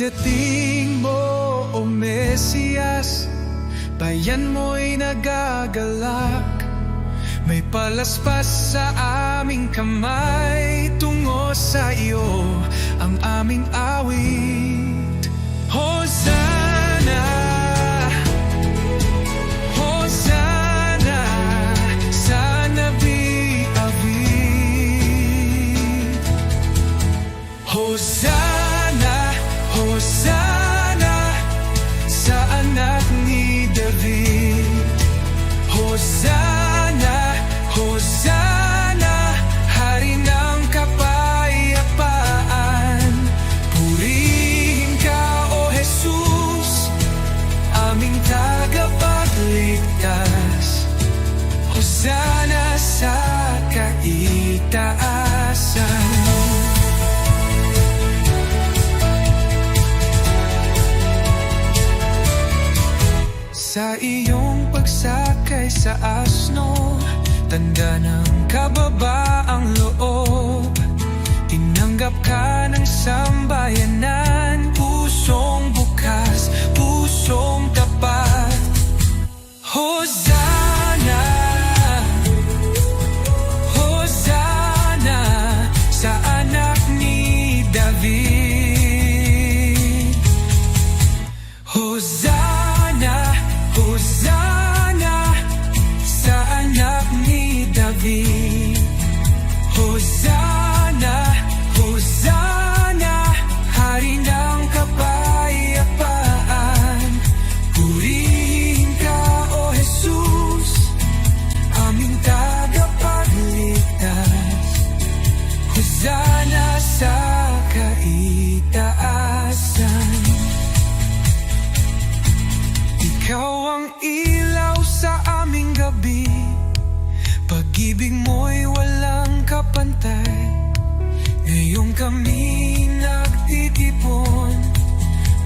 pagdating mo, O Mesiyas, bayan mo'y nagagalak. May palaspas sa aming kamay, tungo sa iyo ang aming awit. Hosanna, Hosanna sa Nabi David. Hosanna, Hosanna sa anak ni David. Hosanna, Hosanna, Hari ng kapayapaan. Purihin ka, O Jesus, aming tagapagligtas. Hosanna sa kaitaasan. Sa iyong pagsakay sa asno, tanda ng kababaang loob. Tinanggap ka ng sambayanan, pusong bukas, pusong tapat. Hosanna, Hosanna sa anak ni David. Hosanna, Hosanna sa anak ni David. Hosanna, Hosanna, Hari ng kapayapaan. Purihin ka, O Jesus, aming tagapagligtas. Hosanna sa kaitaasan. Ikaw ang ilaw sa aming gabi, pag-ibig mo'y walang kapantay. Ngayong kami nagtitipon,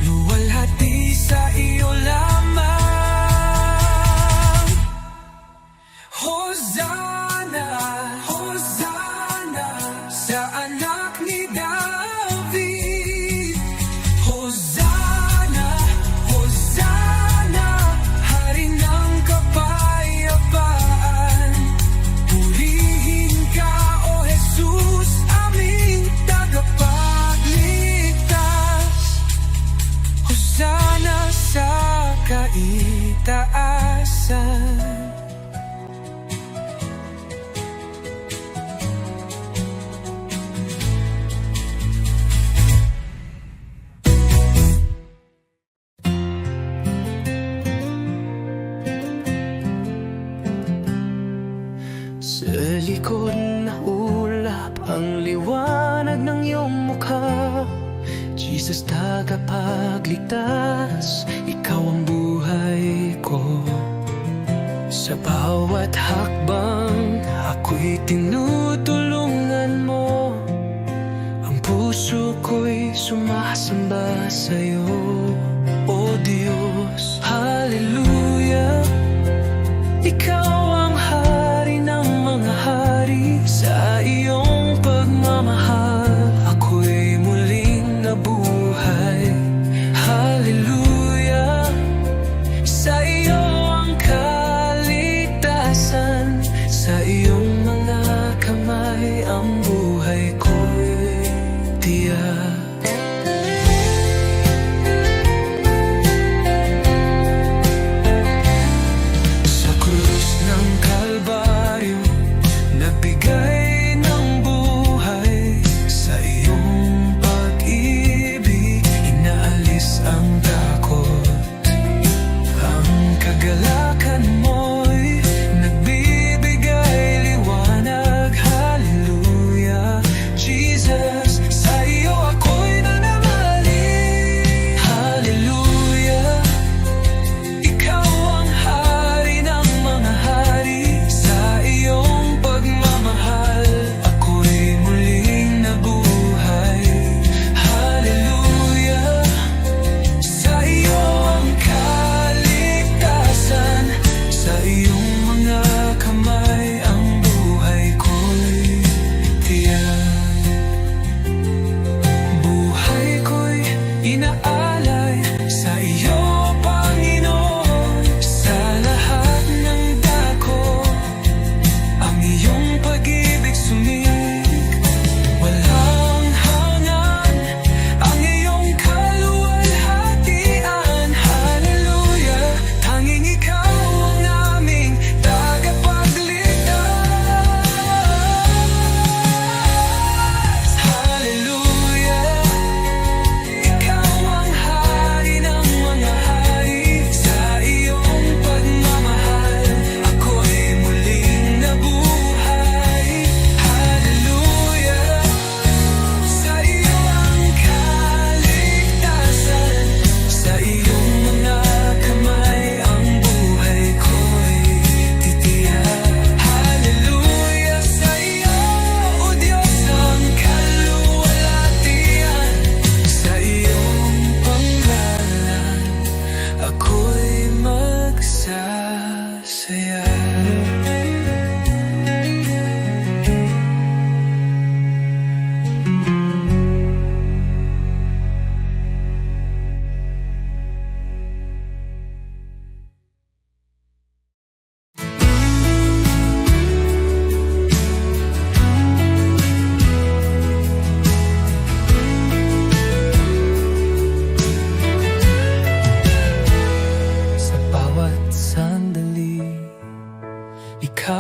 luwalhati sa iyo lamang. Hosanna, Hosanna sa anak ni David. Hosanna, Hosanna, Hari ng kapayapaan. Purihin ka, O Jesus, aming tagapagligtas. Hosanna sa kaitaasan. Sa likod na ulap ang liwanag ng iyong mukha. Jesus, tagapagligtas, ikaw ang buhay ko. Sa bawat hakbang, ako'y tinutulungan mo. Ang puso ko'y sumasamba sa'yo, O Diyos. Hallelujah, ikaw ang hari ng mga hari. Sa iyong pagmamahal, ako'y muling nabuhay. Hallelujah, sa iyo ang kaligtasan. Sa iyong mga kamay ang buhay ko'y tiyak. Nagbigay ng buhay sa iyong pag-ibig, inaalis ang takot. Ang kagalakan mo'y nagbibigay liwanag. Hallelujah.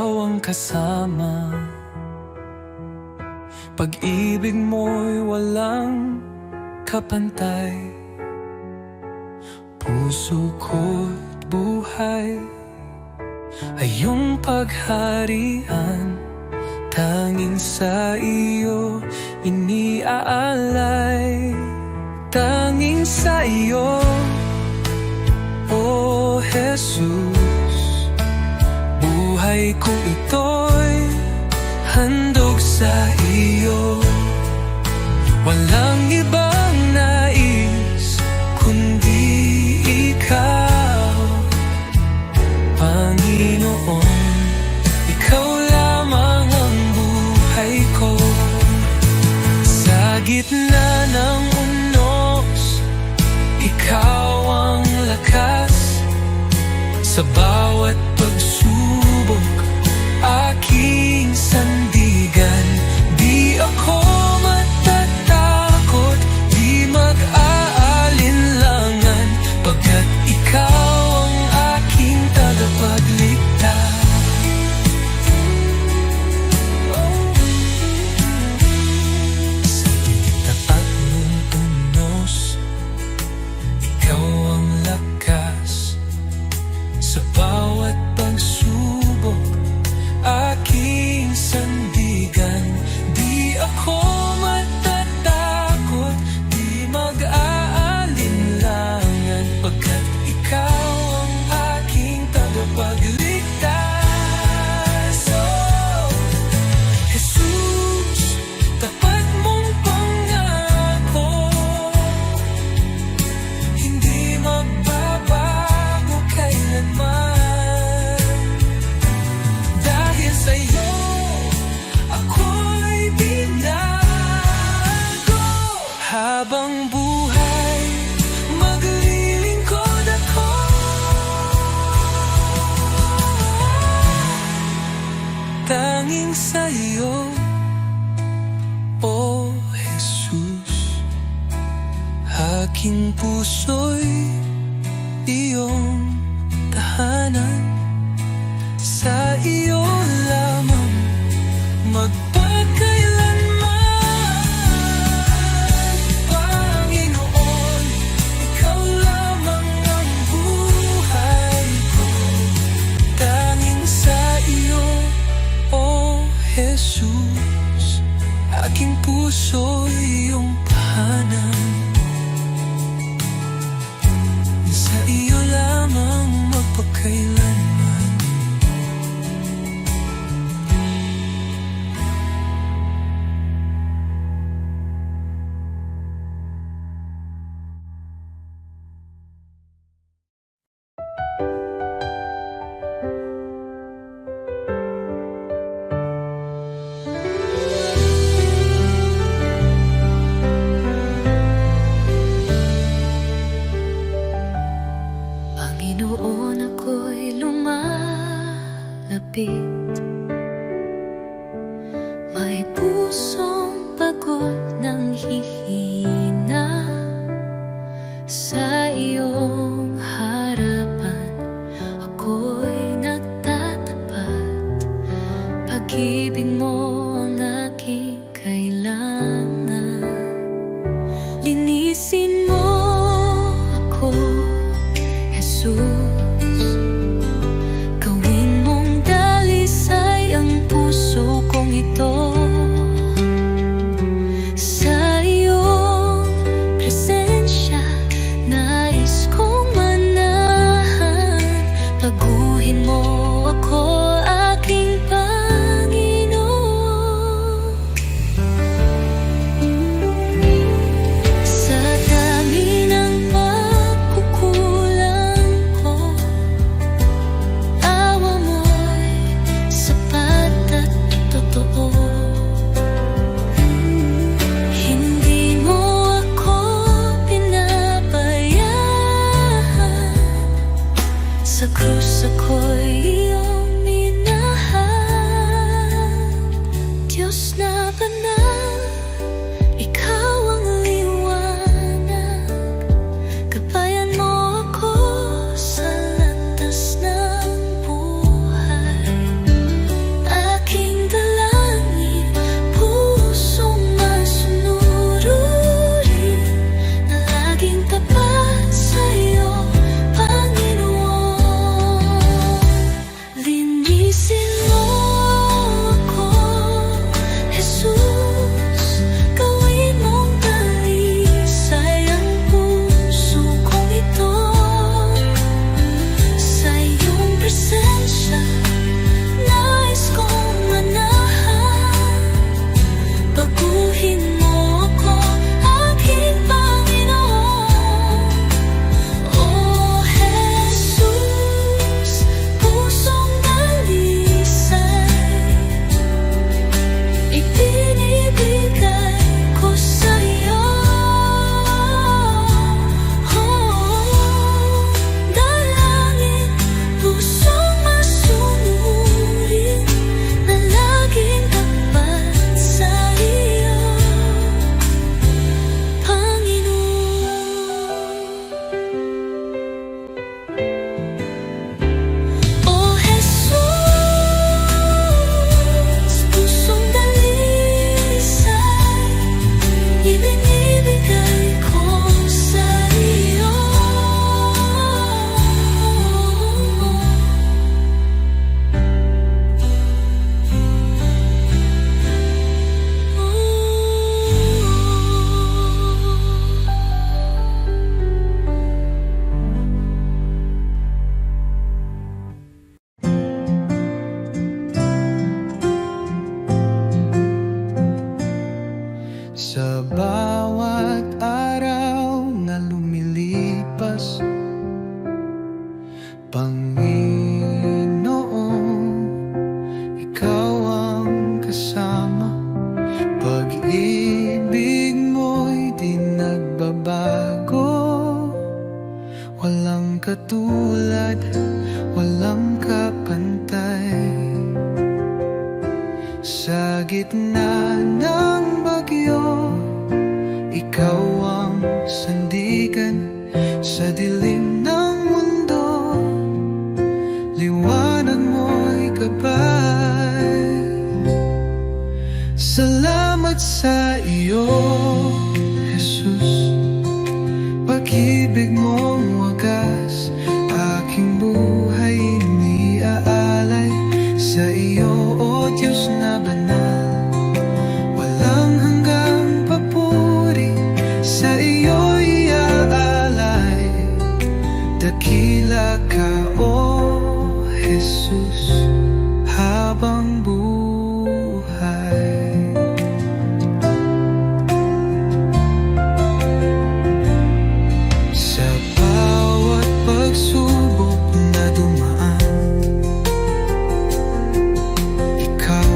ikaw ang kasama. Pag-ibig mo'y walang kapantay. Puso ko't buhay ay iyong pagharian. Tanging sa iyo iniaalay. Tanging sa iyo, O Jesus. Buhay ko ito'y handog sa iyo. Walang ibang nais kundi ikaw, Panginoon. Ikaw lamang ang buhay ko. Sa gitna ng unos, ikaw ang lakas. Sa bawat pagsubok, aking sandigan. Di ako matatakot, di mag-aalinlangan, pagkat ikaw ang aking tagapagligtas. Sa tapat ng unos, ikaw ang lakas. Sa bawat pagsubok, aking sandigan. Di ako matatakot, di mag-aalinlangan, pagkat ikaw ang aking tagapagligtas. Oh, Jesus, tapat mong pangako, hindi magbabago kailanman. Dahil sa'yo, ako'y binago. Habang buhay, maglilingkod ako. Tanging sa'yo, O Jesus. Aking puso'y iyong tahanan. Sa iyo lamang magpakailanman. Panginoon, ikaw lamang ang buhay ko. Tanging sa iyo, O Jesus. Aking puso iyong tahanan. Sa iyo lamang magpakailanman. Panginoon, ako'y lumalapit. May pusong pagod ng hihina. Sa iyong harapan, ako'y nagtatapat. Pag-ibig mo ang aking kailangan. Linisin mo ako, Jesus. Gawin mong dalisay ang puso kong ito. Sa iyong presensya, nais kong manahan. Baguhin mo ako, aking Panginoon. ikaw ang kasama. Pag-ibig mo'y di nagbabago. Walang katulad, walang kapantay. Sa gitna ng bagyo, ikaw ang sandigan. Sa dilim ng mundo, liwanag mo'y gabay. Salamat sa iyo, Jesus. Pag-ibig mong wagas, aking buhay iniaalay. Sa iyo, O Diyos na banal, walang hanggang papuri. Sa iyo iaalay, dakila ka, O Jesus, habang buhay. Sa bawat pagsubok na dumaan, ikaw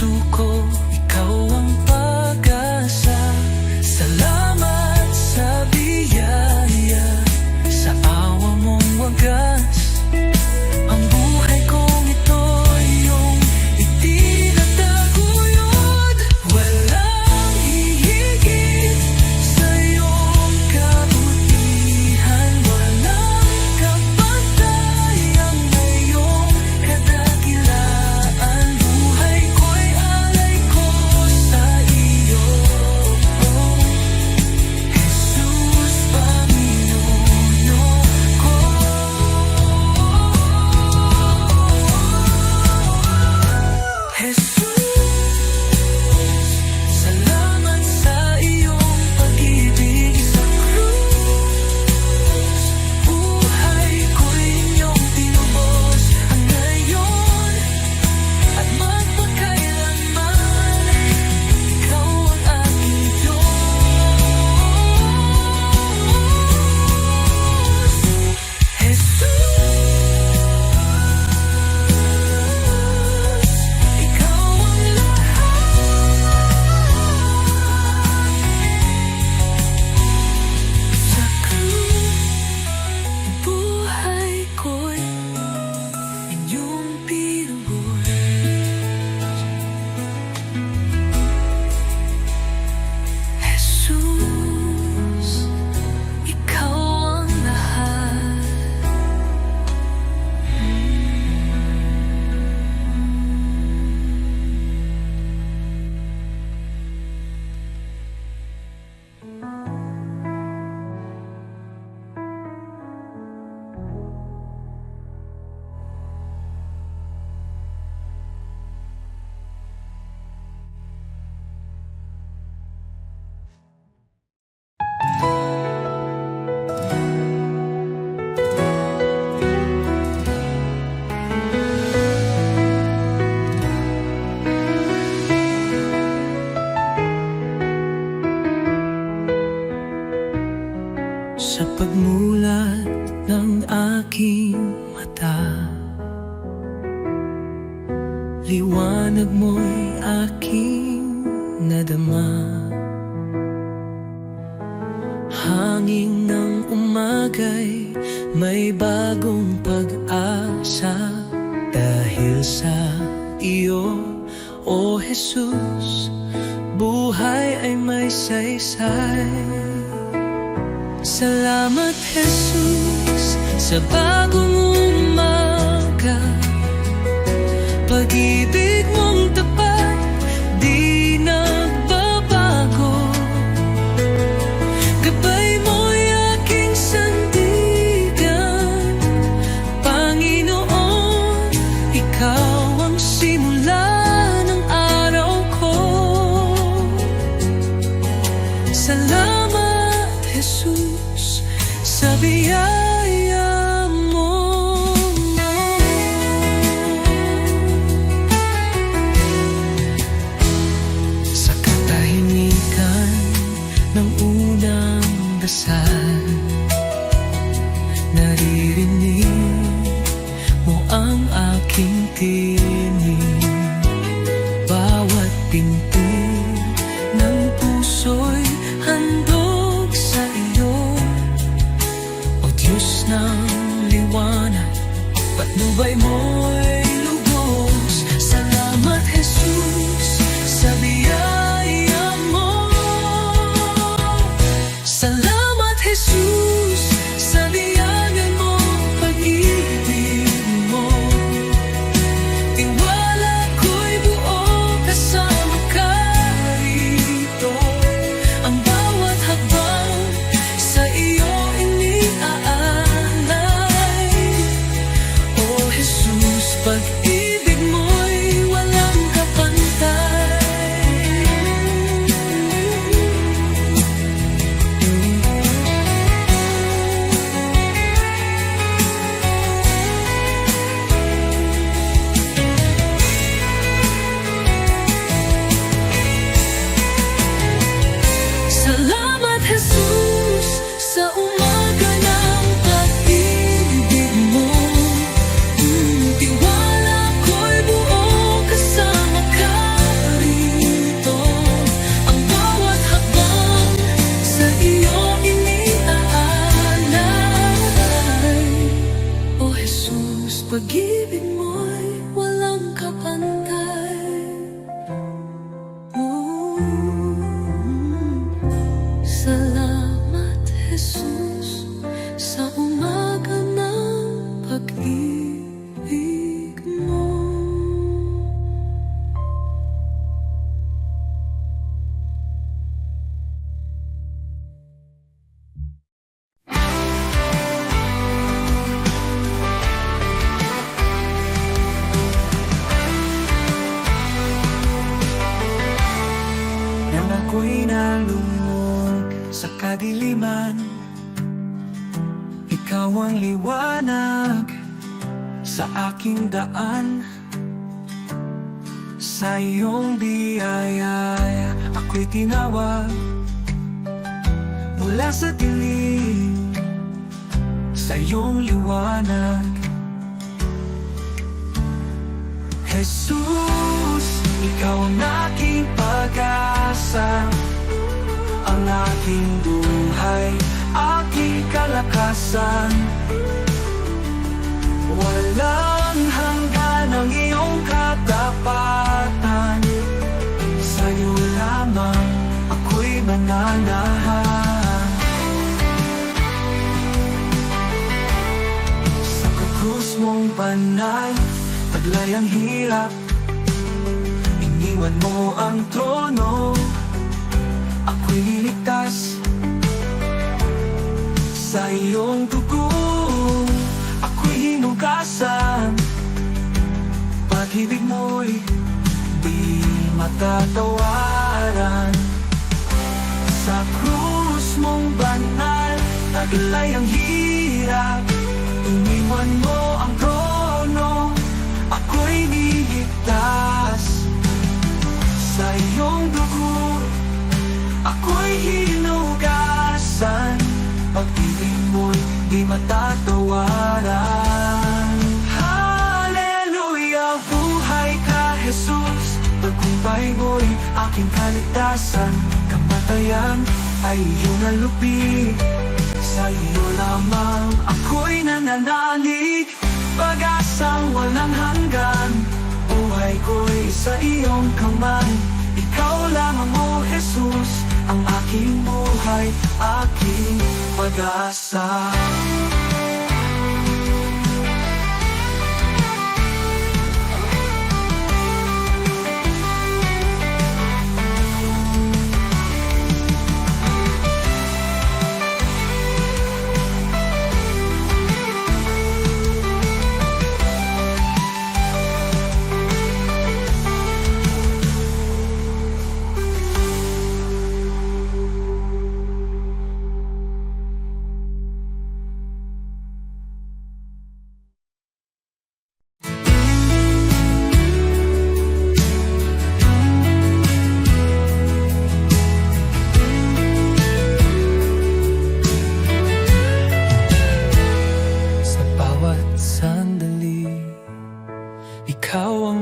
puso ko, ikaw ang pag-asa. Salamat sa biyaya, sa awa mong wagas. Ang buhay kong ito'y iyong itinataguyod. Walang hihigit sa iyong kabutihan, walang kapantayang na iyong kadakilaan. Buhay ko'y alay ko sa iyo, Jesus, Panginoon ko. Jesus, salamat sa iyong pag-ibig sa krus. Buhay ko'y inyong tinubos ngayon at magpakailanman. Ikaw ang aking Diyos. Jesus, ikaw ang lahat. Sa krus, buhay ko'y inyong pinubos. Jesus, ikaw ang lahat. Sa pagmulat ng aking mata, liwanag mo'y aking nadama. Hangin ng umagay may bagong pag-asa. Dahil sa iyo, O Jesus, buhay ay may saysay. Salamat, Jesus, sa bagong umaga. Pag-ibig mong tapat, di nagbabago. Gabay mo'y aking sandigan. Panginoon, ikaw ang simula ng araw ko. Salamat, Jesus, sa biyaya mo. Sa katahimikan ng unang dasal, naririnig mo ang aking tinig. Bawat pinti ng puso'y handog sa iyo. O Diyos ng liwanag, patnubay mo'y lubos. Salamat, Jesus, sa biyaya mo. Salamat, Jesus, sa biyagan mo, pag-ibig mo. Tiwala ko'y buo kasama ka. ako'y nalungog sa kadiliman. Ikaw ang liwanag sa aking daan. Sa iyong biyaya ako'y tinawag mula sa dilim, sa iyong liwanag. Jesus, ikaw ang aking pag-asa, ang aking buhay, aking kalakasan. Walang hanggan ang iyong katapatan, sa'yo lamang ako'y mananahan. Sa krus mong banal, taglay ang hirap, iniwan mo ang trono, ako'y niligtas. Sa iyong dugo, ako'y hinugasan. Pag-ibig mo'y di matatawaran. Sa krus mong banal, taglay ang hirap, iniwan mo ang trono, ako'y niligtas. Sa iyong dugo, ako'y hinugasan. Pag-ibig mo'y di matatawaran. Hallelujah, buhay ka, Jesus. Tagumpay mo'y aking kaligtasan. Kamatayan ay iyong nalupi, sa iyo lamang ako'y nananalig. Pag-asang walang hanggan, buhay ko'y sa iyong kamay. Ikaw lamang, O Jesus, ang aking buhay, aking pag-asa.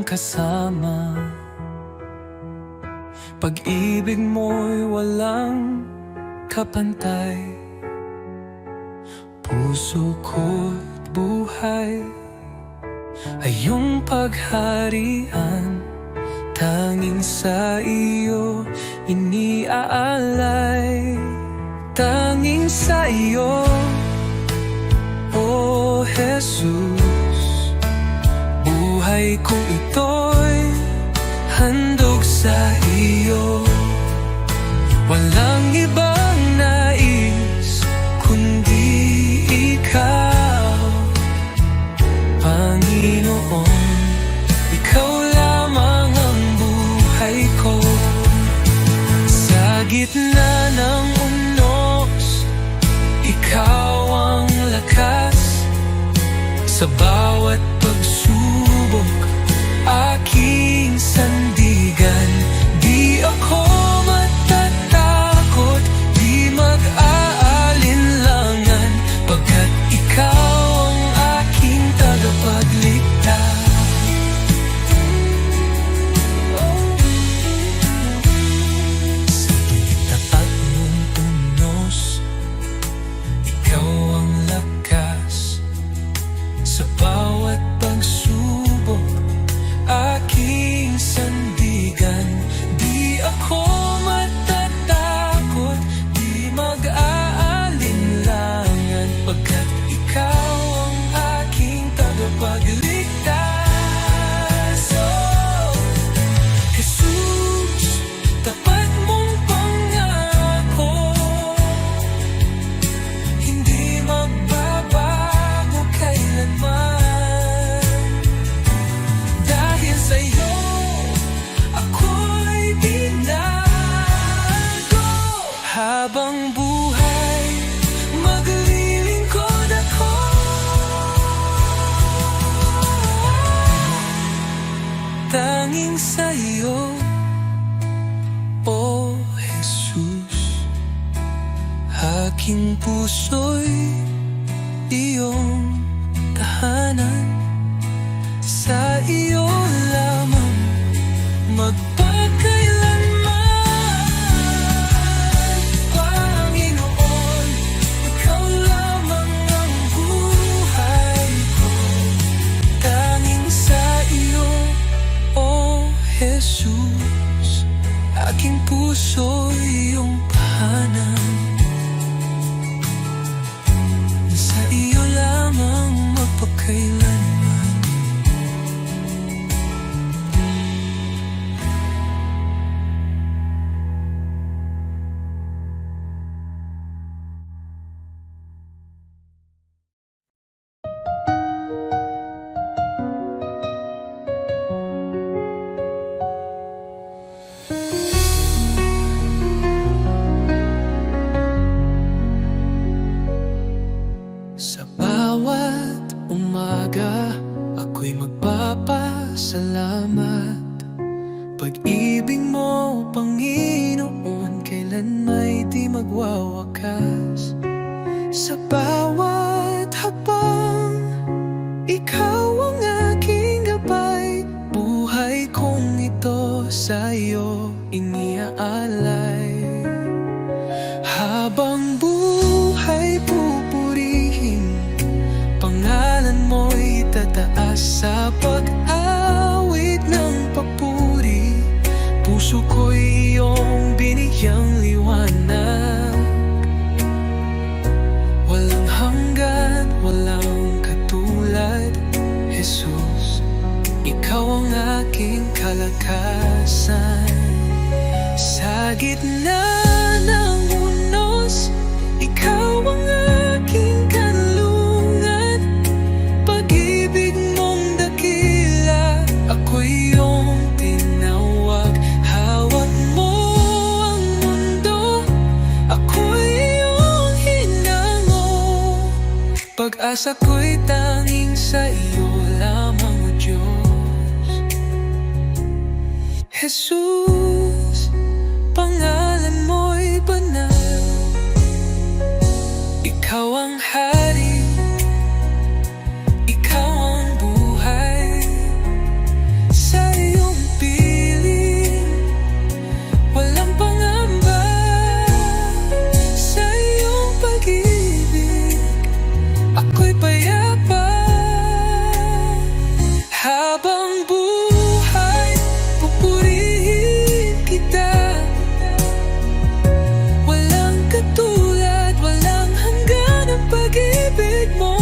Kasama, pag-ibig mo'y walang kapantay. Puso ko't buhay ay iyong pagharian, tanging sa iyo iniaalay. Tanging sa iyo, O Jesus, buhay kong ito'y handog sa iyo. Walang ibang nais kundi ikaw, Panginoon. Ikaw lamang ang buhay ko. Sa gitna ng unos, ikaw ang lakas. Sa bawat pagsubok, aking sandigan. Di ako matatakot, di mag-aalinlangan, pagkat ikaw ang aking tagapagligtas. Sa tapat mong tunos, ikaw ang lakas. Sa bawat pagsubok, aking tanging sa iyo, O Jesus. Aking puso'y iyong tahanan, sa iyo lamang magpakailanman. Panginoon, ikaw lamang ang buhay ko, tanging sa iyo, O Jesus. Aking puso'y iyong tahanan, sa iyo lamang magpakailanman. Sa bawat umaga, ako'y magpapasalamat. Pag-ibig mo, Panginoon, kailan may di magwawakas. Sa bawat hakbang, ikaw ang aking gabay. Buhay kong ito sa iyo iniaalay. Habang buhay pupurihin, pangalan mo'y tataas sa pag-awit ng papuri. Puso ko'y iyong binigyang liwanag, walang hanggan, walang katulad. Jesus, ikaw ang aking kalakasan. Sa gitna ng unos, ikaw ang aking kanlungan. Pag-ibig mong dakila, ako'y iyong tinawag. Hawak mo ang mundo, ako'y iyong hinango. Pag-asa ko'y tanging sa iyo lamang, O Diyos. Jesus, pangalan mo'y banal. Ikaw ang hari, ikaw ang buhay. Sa iyong piling, walang pangamba. Sa iyong pag-ibig, ako'y payapa. Habang buhay, pupurihin kita. Walang katulad, walang hanggan ang pag-ibig mo.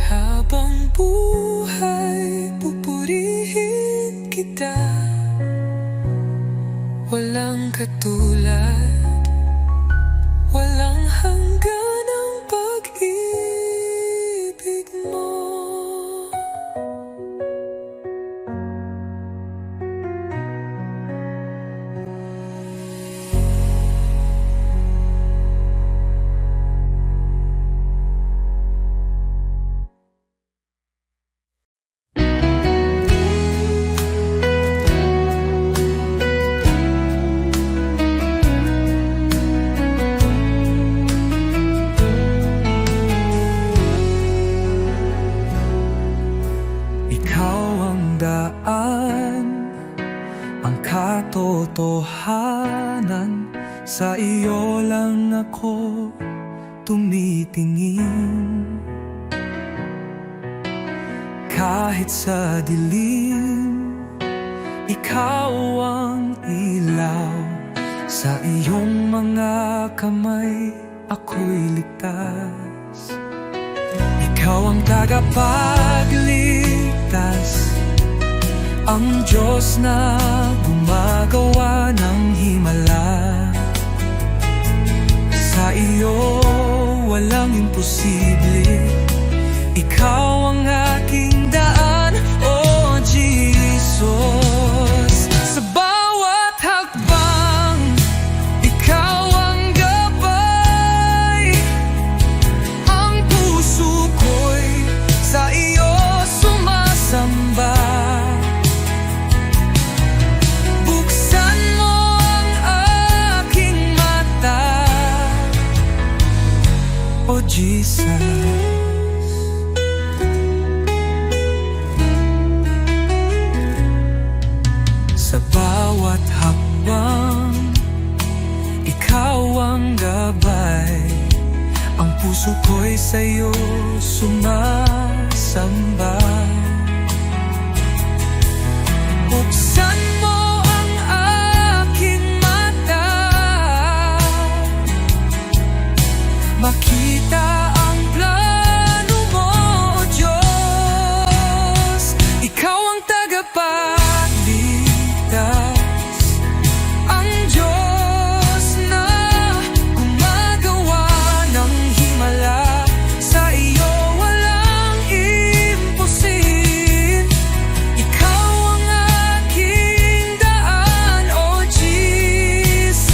Habang buhay, pupurihin kita. Walang katulad, walang hanggan ang pag-ibig mo. Ikaw ang daan, ang katotohanan. Sa iyo lang ako tumitingin. Kahit sa dilim, ikaw ang ilaw. Sa iyong mga kamay, ako'y ligtas. Ikaw ang tagapagligtas, ang Diyos na gumagawa ng himala. Sa iyo walang imposible. Ikaw ang aking daan, oh Jesus. Sa bawat hakbang, ikaw ang gabay. Ang puso ko'y sa iyo sumasamba. Buksan mo ang aking mata, oh Jesus. Sa bawat hakbang, ikaw ang gabay. Ang puso ko'y sa'yo sumasamba. Buksan mo ang aking mata, makita ang plano mo, Diyos. Ikaw ang tagapagligtas, ang Diyos na gumagawa ng himala. Sa iyo walang imposible. Ikaw ang aking daan, oh Jesus.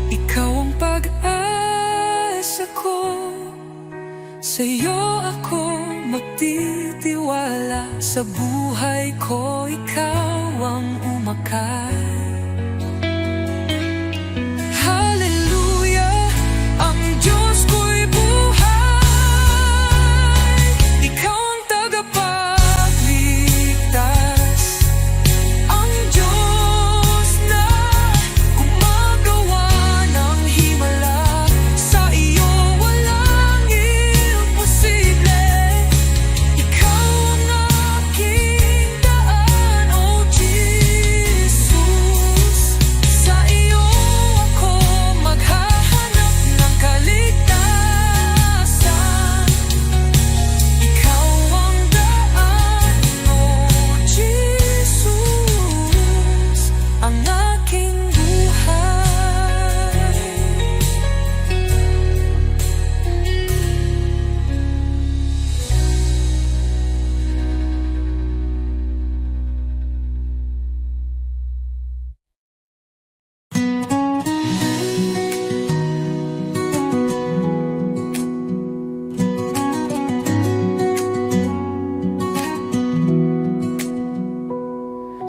Ikaw ang pag-asa ko, sa iyo ako magtitiwala. Sa buhay ko, ikaw ang umakay. Hallelujah, ang Diyos ko'y buhay. Ikaw ang tagapagligtas, ang Diyos na gumagawa ng himala. Sa iyo walang imposible. Ikaw ang aking daan, oh Jesus. Sa iyo ako maghahanap ng kaligtasan. Ikaw ang daan, oh Jesus, ang aking buhay.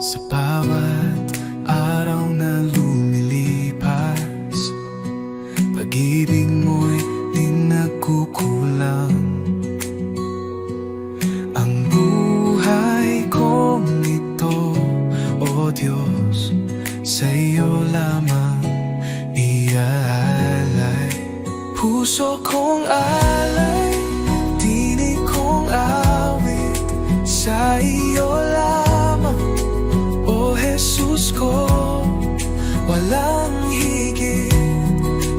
Sa bawat araw na lumilipas, pag-ibig mo'y di nagkukulang. Ang buhay kong ito, o Diyos, sa iyo lamang iaalay. Puso kong alay, tinig kong awit, sa iyo lamang, o Jesus ko. Walang higit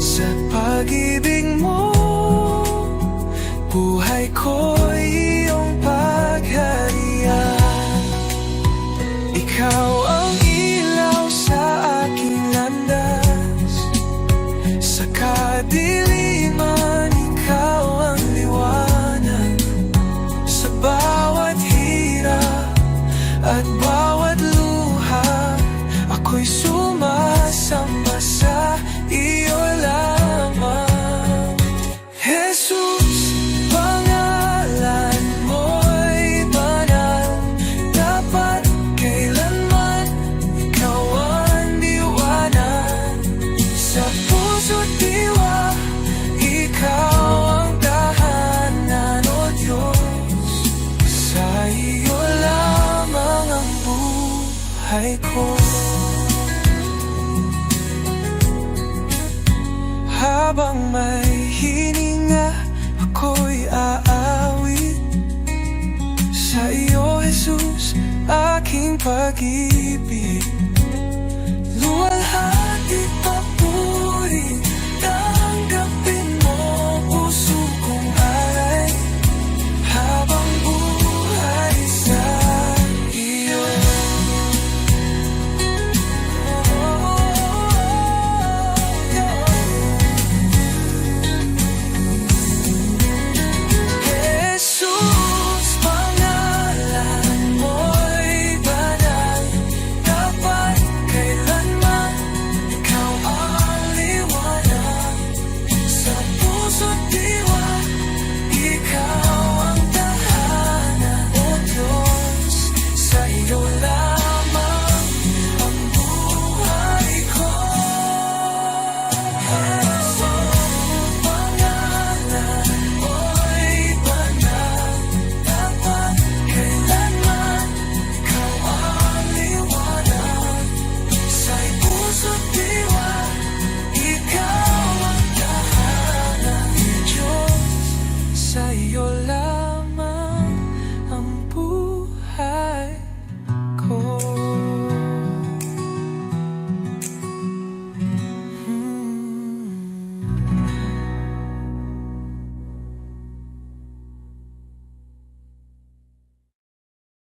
sa pag-ibig mo. Buhay ko'y iyong pagharian. Ikaw ang ilaw sa aking landas. Sa kadiliman, ikaw ang liwanag. Sa bawat hirap at bawat luha, ako'y sumasamba sa iyo lamang. Jesus, pangalan mo'y banal, dapat kailanman ikaw ang liwanag. Sa puso't diwa, ikaw ang tahanan, o Diyos. Sa iyo lamang ang buhay ko. Habang may hininga, ako'y aawit sa iyo, Jesus, aking pag-ibig. Luwalhati